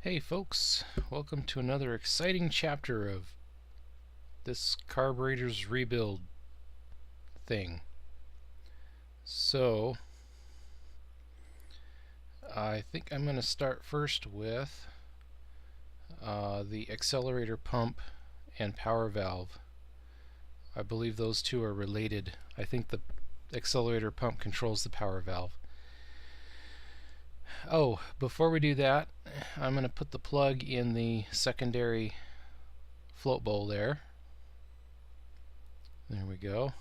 Hey folks, welcome to another exciting chapter of this carburetor's rebuild thing. So, I think I'm going to start first with the accelerator pump and power valve. I believe those two are related. I think the accelerator pump controls the power valve. Oh, before we do that, I'm going to put the plug in the secondary float bowl there. There we go.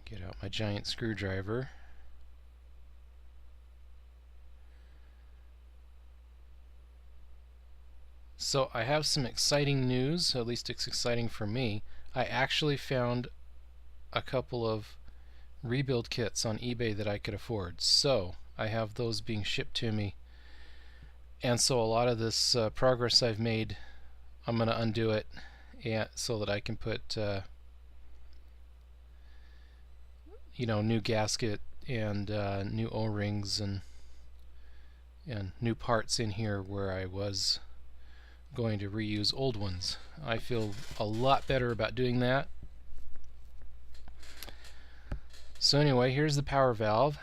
Get out my giant screwdriver. So I have some exciting news, at least it's exciting for me. I actually found a couple of rebuild kits on eBay that I could afford. So I have those being shipped to me. And so a lot of this progress I've made, I'm going to undo it so that I can put new gasket and new O-rings and new parts in here where I was going to reuse old ones. I feel a lot better about doing that. So anyway, here's the power valve.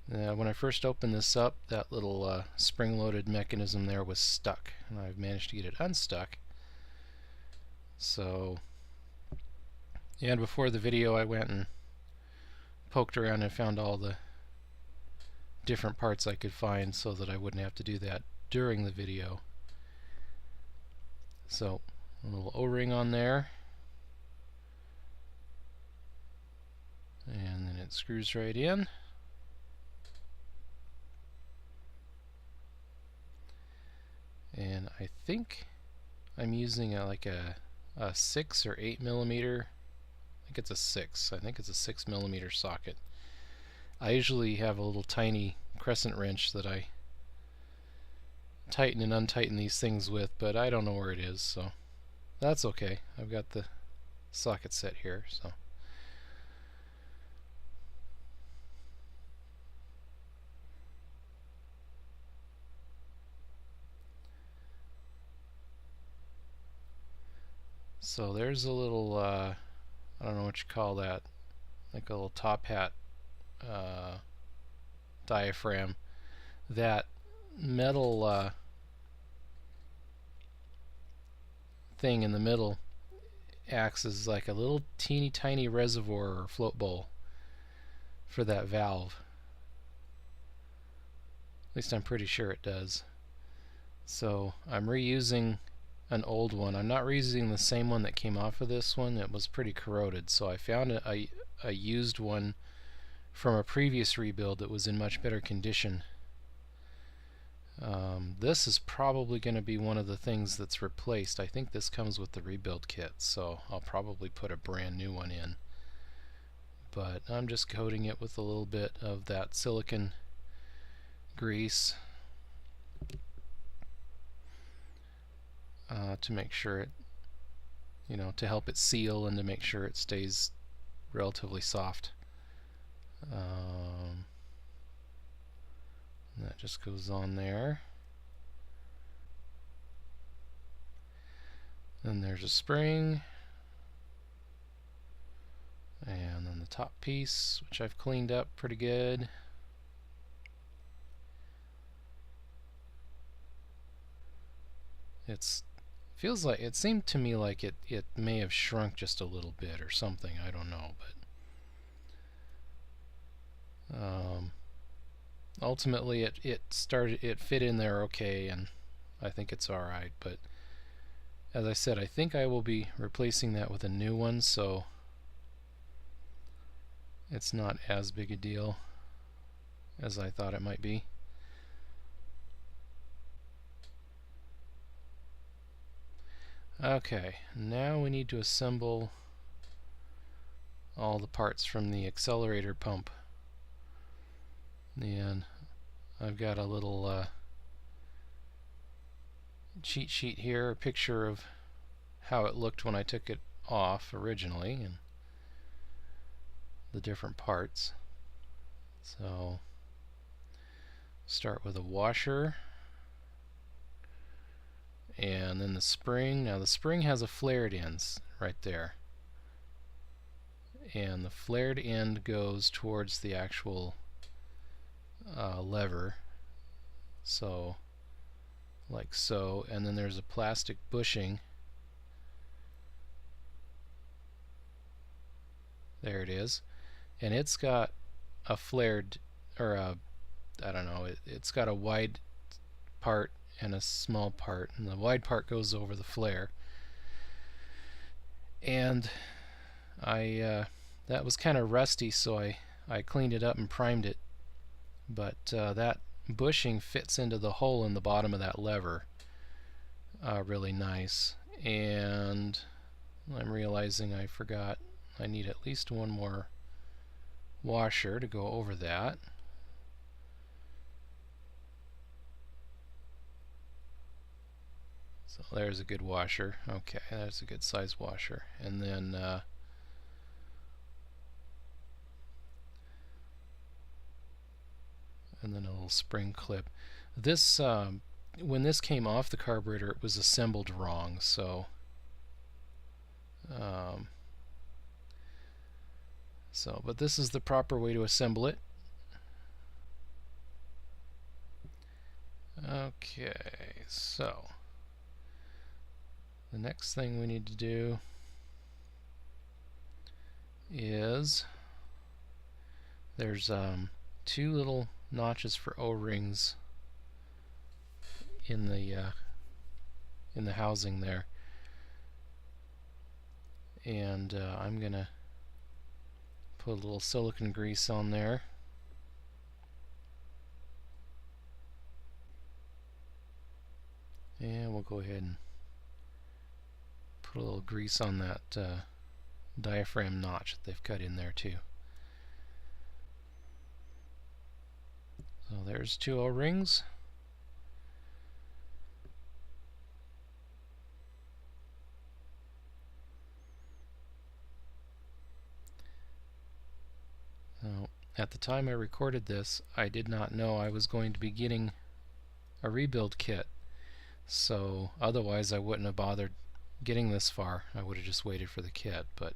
When I first opened this up, that little spring-loaded mechanism there was stuck, and I've managed to get it unstuck. So, and before the video I went and poked around and found all the different parts I could find so that I wouldn't have to do that during the video. So, a little O-ring on there, and then it screws right in. And I think I'm using a 6 or 8 millimeter. I think it's a 6. I think it's a 6 millimeter socket. I usually have a little tiny crescent wrench that I tighten and untighten these things with, but I don't know where it is, so that's okay. I've got the socket set here, so. So there's a little, I don't know what you call that, like a little top hat diaphragm. That metal thing in the middle acts as like a little teeny tiny reservoir or float bowl for that valve. At least I'm pretty sure it does. So I'm reusing an old one. I'm not reusing the same one that came off of this one. It was pretty corroded, so I found a used one from a previous rebuild that was in much better condition. This is probably going to be one of the things that's replaced. I think this comes with the rebuild kit, so I'll probably put a brand new one in. But I'm just coating it with a little bit of that silicone grease to make sure it, to help it seal and to make sure it stays relatively soft. That just goes on there. Then there's a spring, and then the top piece, which I've cleaned up pretty good. It seemed to me like it may have shrunk just a little bit or something. I don't know, but ultimately it fit in there okay, and I think it's alright. But as I said, I think I will be replacing that with a new one, so it's not as big a deal as I thought it might be. Okay, now we need to assemble all the parts from the accelerator pump. And I've got a little cheat sheet here, a picture of how it looked when I took it off originally and the different parts. So start with a washer, and then the spring. Now the spring has a flared end right there, and the flared end goes towards the actual lever, so like so, and then there's a plastic bushing. There it is, and it's got a flared, or a, I don't know, it's got a wide part and a small part, and the wide part goes over the flare. And that was kind of rusty, so I cleaned it up and primed it, but that bushing fits into the hole in the bottom of that lever really nice. And I'm realizing I forgot I need at least one more washer to go over that. So there's a good washer. Okay, that's a good size washer. And then a little spring clip. This when this came off the carburetor, it was assembled wrong, so but this is the proper way to assemble it. Okay, so the next thing we need to do is there's two little notches for O-rings in the housing there, and I'm gonna put a little silicone grease on there. And we'll go ahead and put a little grease on that diaphragm notch that they've cut in there too. So there's two O-rings. Now, at the time I recorded this, I did not know I was going to be getting a rebuild kit, so otherwise I wouldn't have bothered getting this far. I would have just waited for the kit. But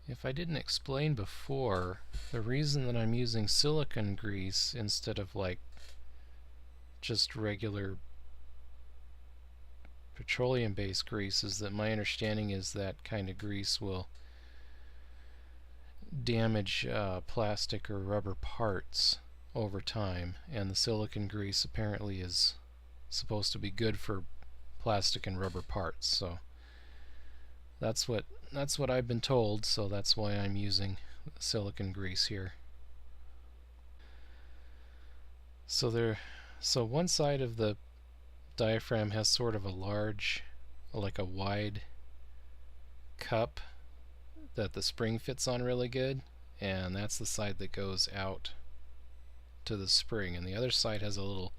if I didn't explain before, the reason that I'm using silicone grease instead of like just regular petroleum-based grease is that my understanding is that kind of grease will damage plastic or rubber parts over time, and the silicone grease apparently is supposed to be good for plastic and rubber parts. So that's what I've been told, so that's why I'm using silicone grease here. So one side of the diaphragm has sort of a large, like a wide cup that the spring fits on really good, and that's the side that goes out to the spring, and the other side has a little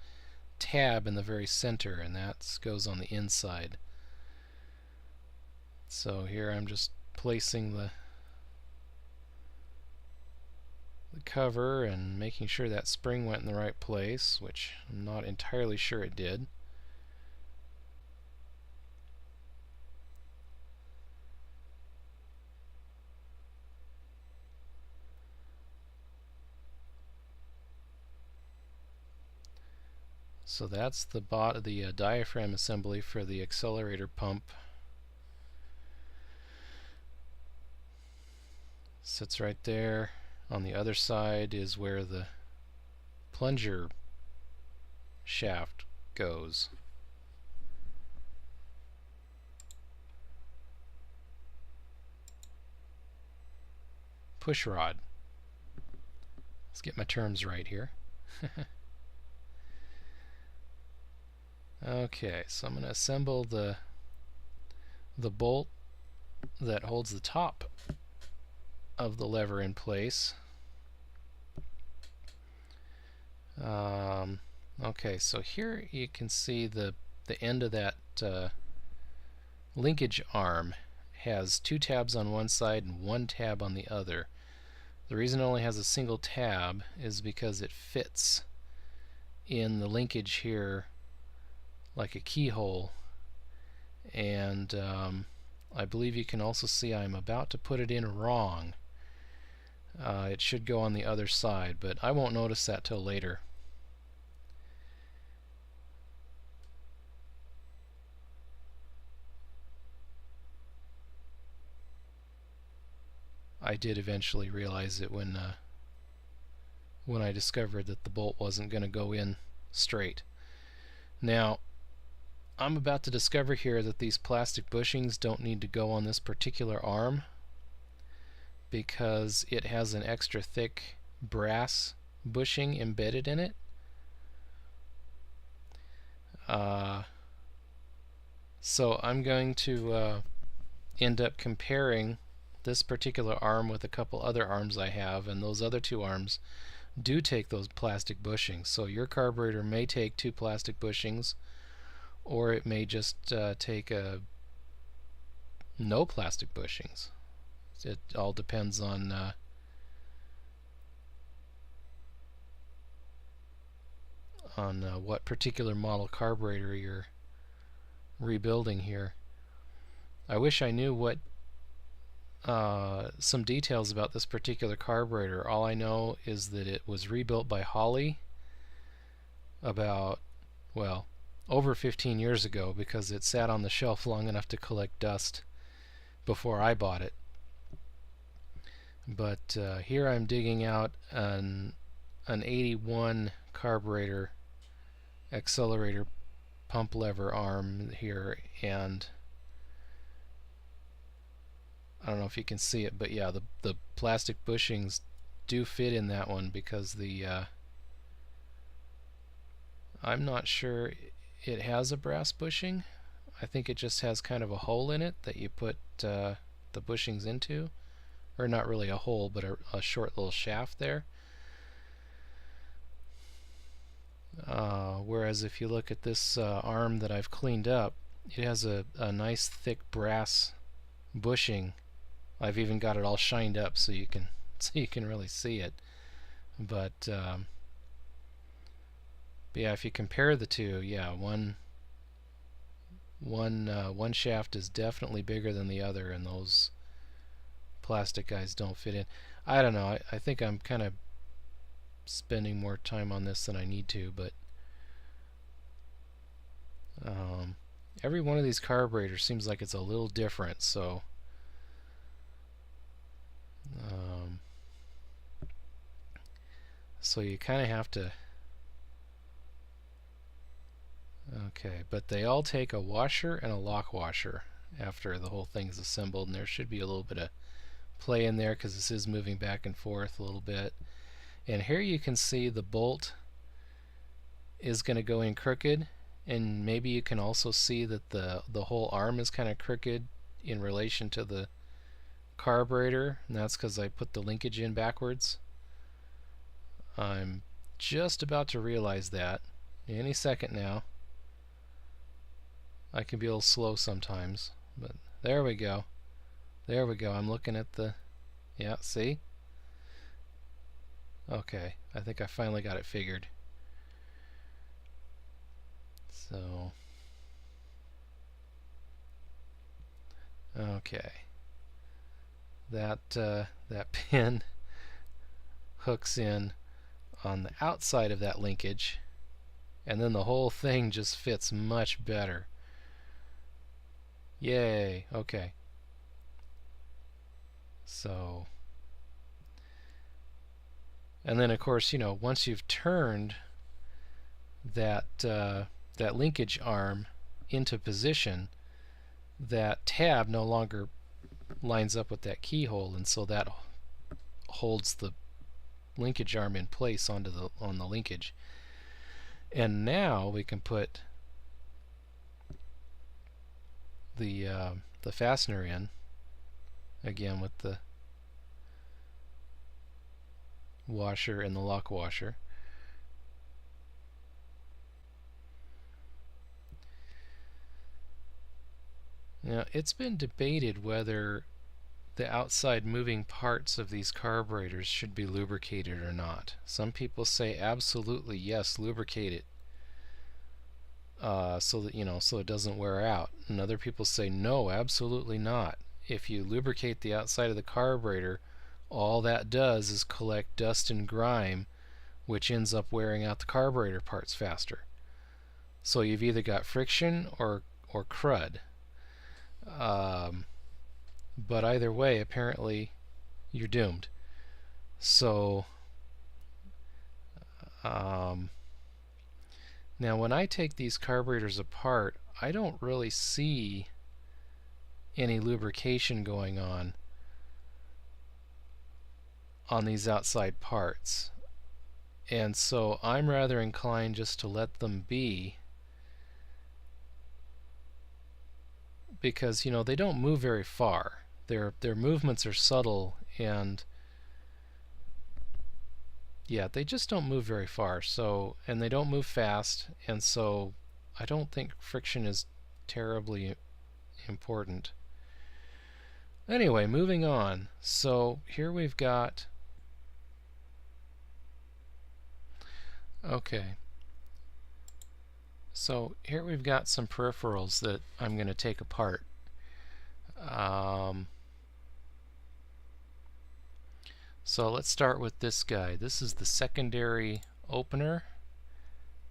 tab in the very center, and that goes on the inside. So here I'm just placing the cover and making sure that spring went in the right place, which I'm not entirely sure it did. So that's the diaphragm assembly for the accelerator pump. Sits right there. On the other side is where the plunger shaft goes. Push rod. Let's get my terms right here. Okay, so I'm going to assemble the bolt that holds the top of the lever in place. Okay, so here you can see the end of that linkage arm has 2 tabs on one side and 1 tab on the other. The reason it only has a single tab is because it fits in the linkage here like a keyhole, and I believe you can also see I'm about to put it in wrong. It should go on the other side, but I won't notice that till later. I did eventually realize it when I discovered that the bolt wasn't going to go in straight. Now, I'm about to discover here that these plastic bushings don't need to go on this particular arm because it has an extra thick brass bushing embedded in it. So I'm going to end up comparing this particular arm with a couple other arms I have, and those other 2 arms do take those plastic bushings. So your carburetor may take 2 plastic bushings, or it may just take no plastic bushings. It all depends on what particular model carburetor you're rebuilding here. I wish I knew what some details about this particular carburetor. All I know is that it was rebuilt by Holley about, well, over 15 years ago, because it sat on the shelf long enough to collect dust before I bought it. But here I'm digging out an 81 carburetor accelerator pump lever arm here, and I don't know if you can see it, but yeah, the plastic bushings do fit in that one because the I'm not sure it has a brass bushing. I think it just has kind of a hole in it that you put the bushings into, or not really a hole, but a short little shaft there. Whereas if you look at this arm that I've cleaned up, it has a nice thick brass bushing. I've even got it all shined up so you can really see it. But yeah, if you compare the two, yeah, one shaft is definitely bigger than the other, and those plastic guys don't fit in. I don't know. I think I'm kind of spending more time on this than I need to, but every one of these carburetors seems like it's a little different, so so you kind of have to. Okay, but they all take a washer and a lock washer after the whole thing's assembled, and there should be a little bit of play in there because this is moving back and forth a little bit. And here you can see the bolt is going to go in crooked, and maybe you can also see that the whole arm is kind of crooked in relation to the carburetor, and that's because I put the linkage in backwards. I'm just about to realize that any second now. I can be a little slow sometimes, but there we go. There we go. I'm looking at the, yeah, see? Okay, I think I finally got it figured. So, okay. That pin hooks in on the outside of that linkage, and then the whole thing just fits much better. Yay, okay. So, and then of course, you know, once you've turned that that linkage arm into position, that tab no longer lines up with that keyhole, and so that holds the linkage arm in place on the linkage. And now we can put the fastener in again with the washer and the lock washer. Now, it's been debated whether the outside moving parts of these carburetors should be lubricated or not. Some people say absolutely yes, lubricate it, so that so it doesn't wear out. And other people say no, absolutely not. If you lubricate the outside of the carburetor, all that does is collect dust and grime, which ends up wearing out the carburetor parts faster. So you've either got friction or crud. But either way, apparently you're doomed. So now when I take these carburetors apart, I don't really see any lubrication going on these outside parts. And so I'm rather inclined just to let them be, because they don't move very far. Their movements are subtle, and yeah, they just don't move very far. So, and they don't move fast, and so I don't think friction is terribly important. Anyway, moving on. So here we've got, okay, so here we've got some peripherals that I'm going to take apart. So let's start with this guy. This is the secondary opener,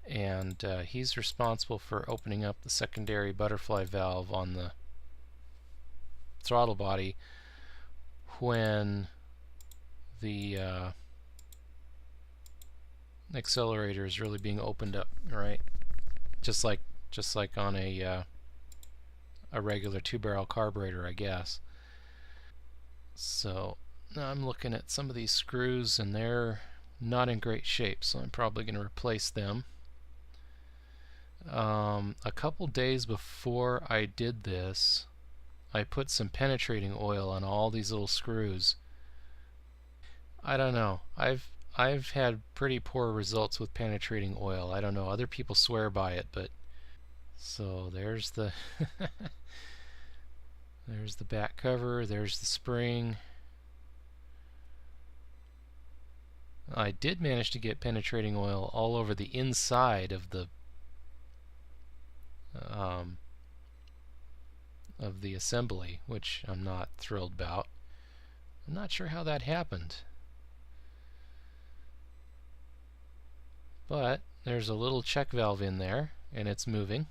and he's responsible for opening up the secondary butterfly valve on the throttle body when the accelerator is really being opened up, right? Just like on a regular 2-barrel carburetor, I guess. So now I'm looking at some of these screws, and they're not in great shape, so I'm probably going to replace them. A couple days before I did this, I put some penetrating oil on all these little screws. I don't know. I've had pretty poor results with penetrating oil. I don't know. Other people swear by it, but so there's the there's the back cover, there's the spring. I did manage to get penetrating oil all over the inside of the assembly, which I'm not thrilled about. I'm not sure how that happened. But there's a little check valve in there, and it's moving,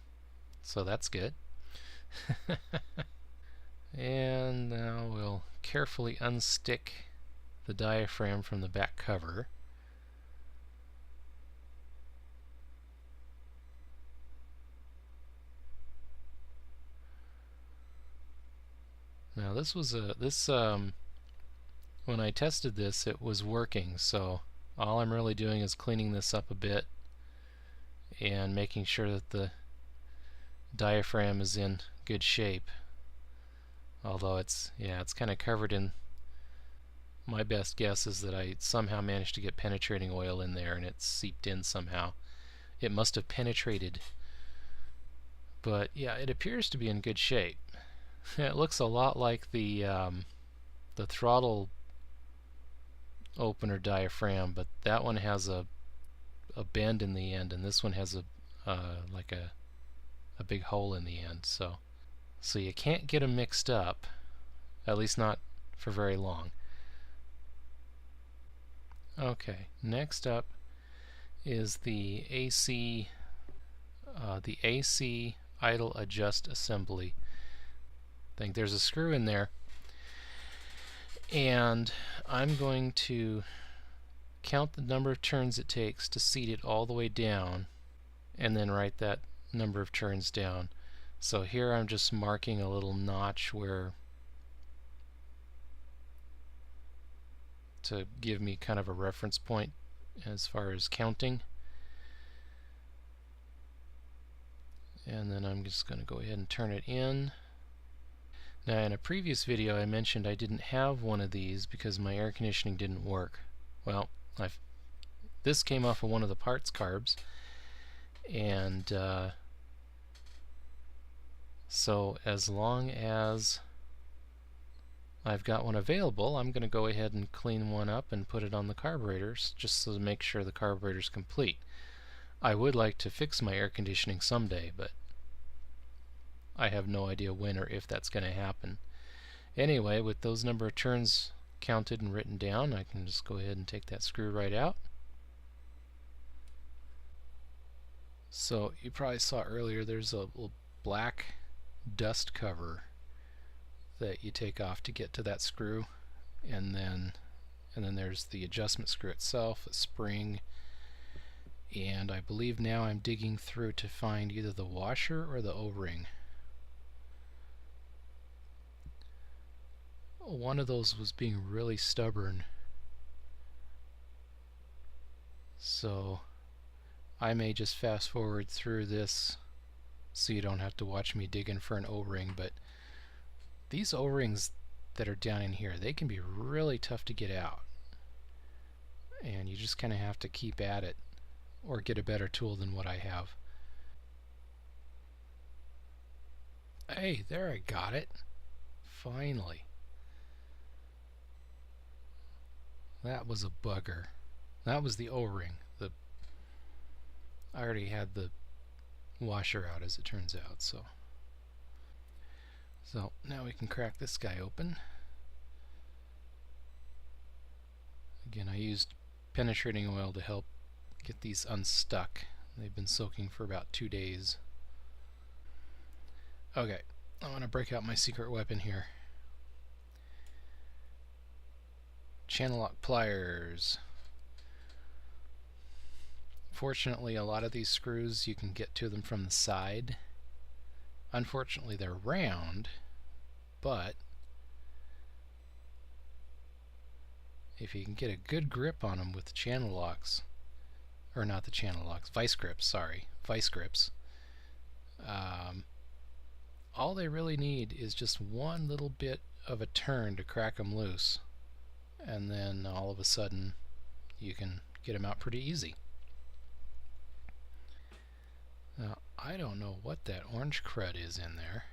so that's good. And now we'll carefully unstick the diaphragm from the back cover. Now this was when I tested this, it was working, so all I'm really doing is cleaning this up a bit and making sure that the diaphragm is in good shape. Although it's kind of covered in, my best guess is that I somehow managed to get penetrating oil in there and it seeped in somehow. It must have penetrated. But yeah, it appears to be in good shape. It looks a lot like the throttle opener diaphragm, but that one has a bend in the end, and this one has like a big hole in the end. So you can't get them mixed up, at least not for very long. Okay, next up is the AC idle adjust assembly thing. There's a screw in there, and I'm going to count the number of turns it takes to seat it all the way down, and then write that number of turns down. So here I'm just marking a little notch where to give me kind of a reference point as far as counting. And then I'm just going to go ahead and turn it in. Now, in a previous video I mentioned I didn't have one of these because my air conditioning didn't work. Well, this came off of one of the parts carbs, and So as long as I've got one available, I'm going to go ahead and clean one up and put it on the carburetors just to make sure the carburetor's complete. I would like to fix my air conditioning someday, but I have no idea when or if that's going to happen. Anyway, with those number of turns counted and written down, I can just go ahead and take that screw right out. So you probably saw earlier there's a little black dust cover that you take off to get to that screw, and then there's the adjustment screw itself, a spring, and I believe now I'm digging through to find either the washer or the O-ring. One of those was being really stubborn, so I may just fast forward through this so you don't have to watch me digging for an O-ring, but these O-rings that are down in here, they can be really tough to get out, and you just kind of have to keep at it or get a better tool than what I have. Hey, there, I got it. Finally. That was a bugger. That was the O-ring. I already had the washer out, as it turns out, so now we can crack this guy open. Again, I used penetrating oil to help get these unstuck. They've been soaking for about 2 days. Okay, I want to break out my secret weapon here. Channellock Pliers. Fortunately, a lot of these screws you can get to them from the side. Unfortunately, they're round, but if you can get a good grip on them with the channel locks, or not the channel locks, vice grips, sorry, vice grips, all they really need is just one little bit of a turn to crack them loose, and then all of a sudden you can get them out pretty easy. Now, I don't know what that orange crud is in there.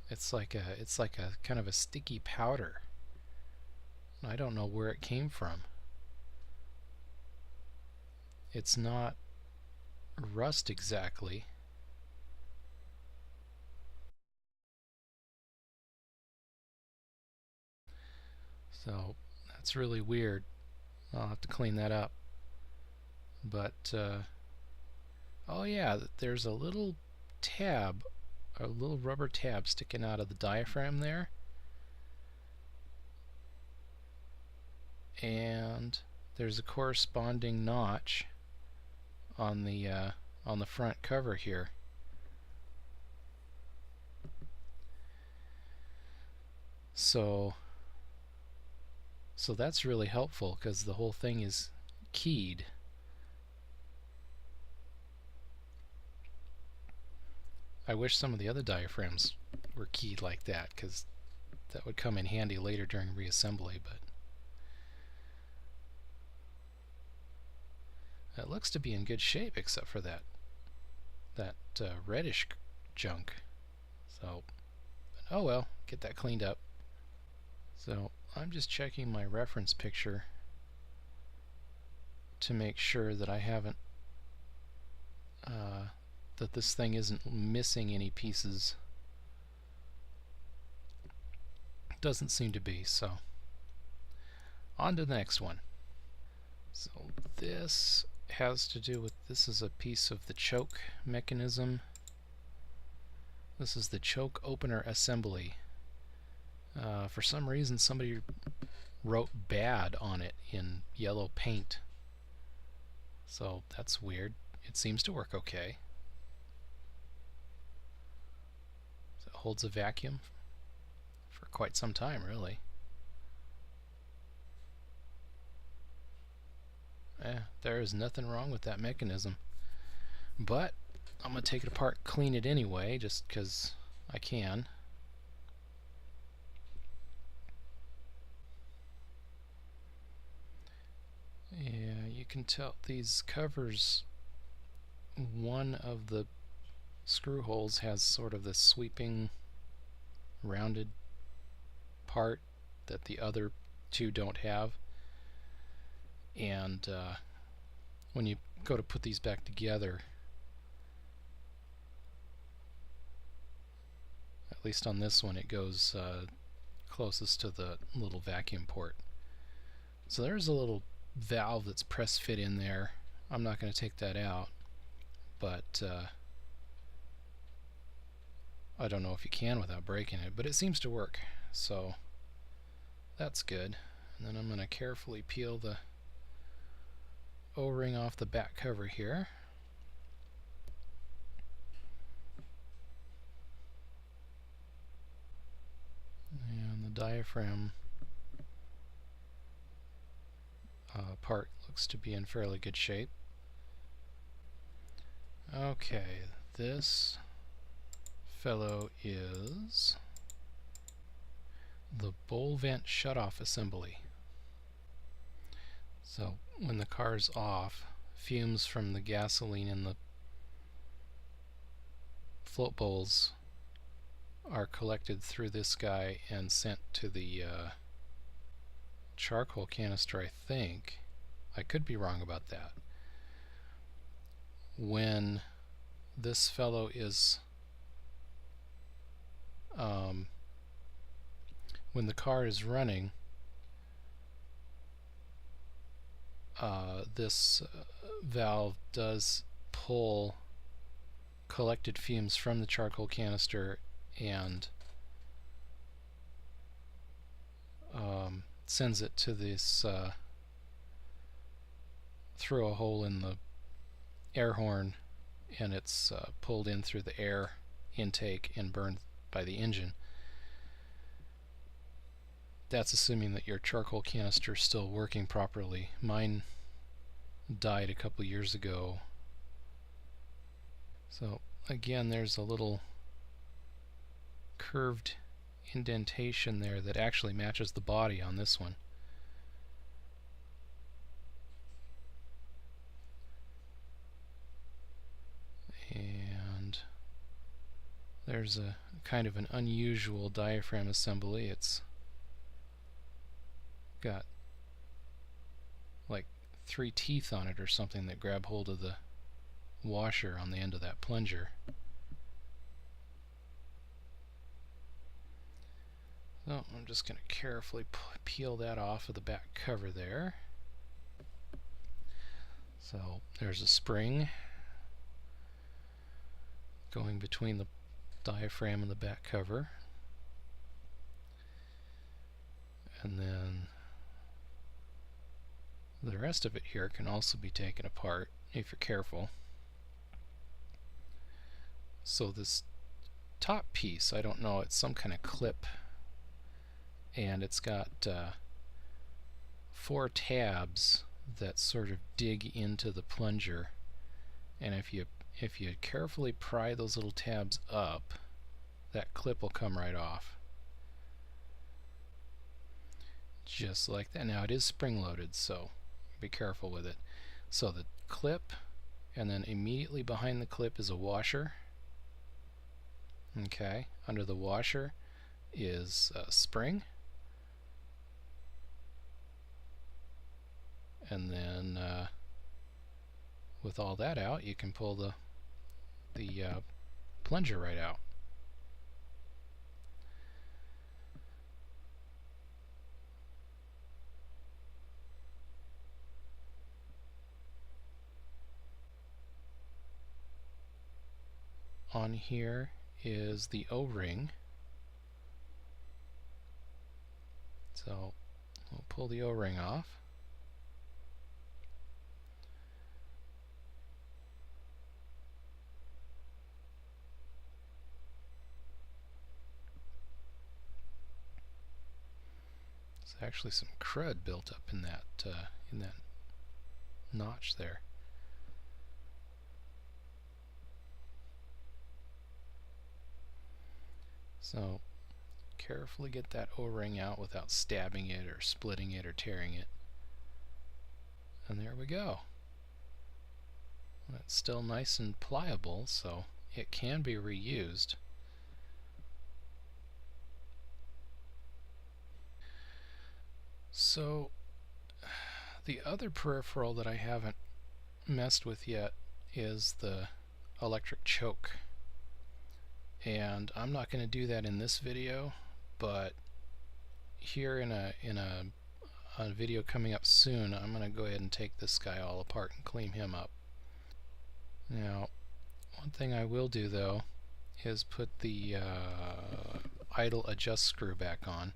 It's like a kind of a sticky powder. I don't know where it came from. It's not rust exactly. So that's really weird. I'll have to clean that up. But oh yeah, there's a little tab, a little rubber tab sticking out of the diaphragm there, and there's a corresponding notch on the front cover here. So that's really helpful because the whole thing is keyed. I wish some of the other diaphragms were keyed like that, because that would come in handy later during reassembly, but it looks to be in good shape except for that reddish junk. So, oh well, get that cleaned up. So I'm just checking my reference picture to make sure that I haven't that this thing isn't missing any pieces. Doesn't seem to be, so on to the next one. So this has to do with, this is a piece of the choke mechanism. This is the choke opener assembly. For some reason somebody wrote bad on it in yellow paint, so that's weird. It seems to work okay. So it holds a vacuum for quite some time, really. There is nothing wrong with that mechanism, but I'm going to take it apart, clean it anyway, just because I can. Yeah, you can tell these covers one of the screw holes has sort of this sweeping rounded part that the other two don't have, and when you go to put these back together, at least on this one, it goes closest to the little vacuum port. So there's a little valve that's press fit in there. I'm not going to take that out, but I don't know if you can without breaking it, but it seems to work, so that's good. And then I'm going to carefully peel the O-ring off the back cover here. And the diaphragm part looks to be in fairly good shape. Okay, this fellow is the bowl vent shutoff assembly. So when the car's off, fumes from the gasoline in the float bowls are collected through this guy and sent to the charcoal canister, I think. I could be wrong about that. When this fellow is when the car is running, this valve does pull collected fumes from the charcoal canister and sends it to this through a hole in the air horn, and it's pulled in through the air intake and burned by the engine. That's assuming that your charcoal canister is still working properly. Mine died a couple years ago. So again, there's a little curved indentation there that actually matches the body on this one. And there's a kind of an unusual diaphragm assembly. It's got like 3 teeth on it or something that grab hold of the washer on the end of that plunger. So I'm just going to carefully peel that off of the back cover there. So there's a spring going between the diaphragm and the back cover. And then the rest of it here can also be taken apart if you're careful. So this top piece, I don't know, it's some kind of clip, and it's got 4 tabs that sort of dig into the plunger, and if you carefully pry those little tabs up, that clip will come right off. Just like that. Now it is spring loaded, so be careful with it. So the clip, and then immediately behind the clip is a washer. Okay, under the washer is a spring, and then with all that out, you can pull the plunger right out. On here is the O-ring. So we'll pull the O-ring off. There's actually some crud built up in that notch there. So carefully get that O-ring out without stabbing it or splitting it or tearing it. And there we go. It's still nice and pliable, so it can be reused. So the other peripheral that I haven't messed with yet is the electric choke. And I'm not going to do that in this video, but here in a video coming up soon, I'm going to go ahead and take this guy all apart and clean him up. Now, one thing I will do though is put the idle adjust screw back on.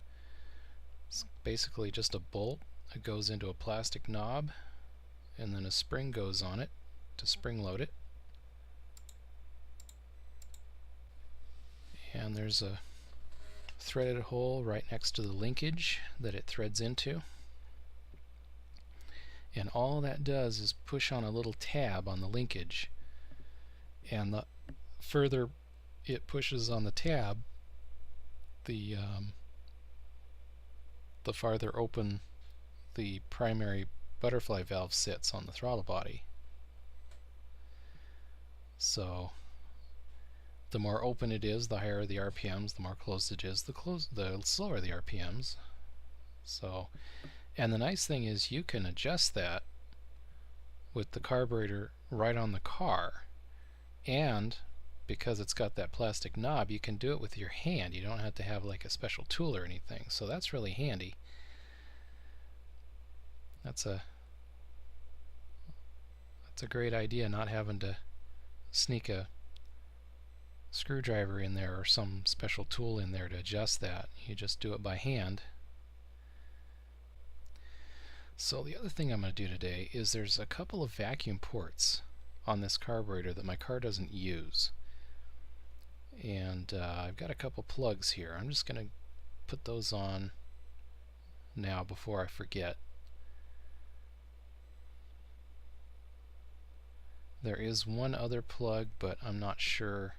It's basically just a bolt that goes into a plastic knob, and then a spring goes on it to spring load it. And there's a threaded hole right next to the linkage that it threads into. And all that does is push on a little tab on the linkage, and the further it pushes on the tab, the farther open the primary butterfly valve sits on the throttle body. So the more open it is, the higher the RPMs. The more closed it is, the slower the RPMs. So, and the nice thing is you can adjust that with the carburetor right on the car, and because it's got that plastic knob, you can do it with your hand. You don't have to have like a special tool or anything, so that's really handy. That's a great idea, not having to sneak a screwdriver in there or some special tool in there to adjust that. You just do it by hand. So the other thing I'm going to do today is there's a couple of vacuum ports on this carburetor that my car doesn't use. And I've got a couple plugs here. I'm just going to put those on now before I forget. There is one other plug, but I'm not sure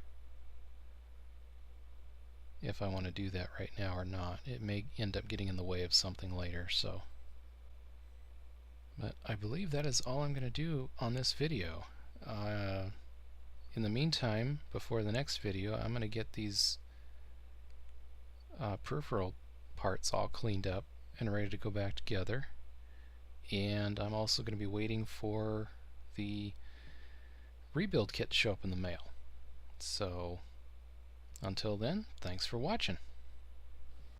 if I want to do that right now or not. It may end up getting in the way of something later, so. But I believe that is all I'm going to do on this video. In the meantime, before the next video, I'm going to get these peripheral parts all cleaned up and ready to go back together. And I'm also going to be waiting for the rebuild kit to show up in the mail. So until then, thanks for watching.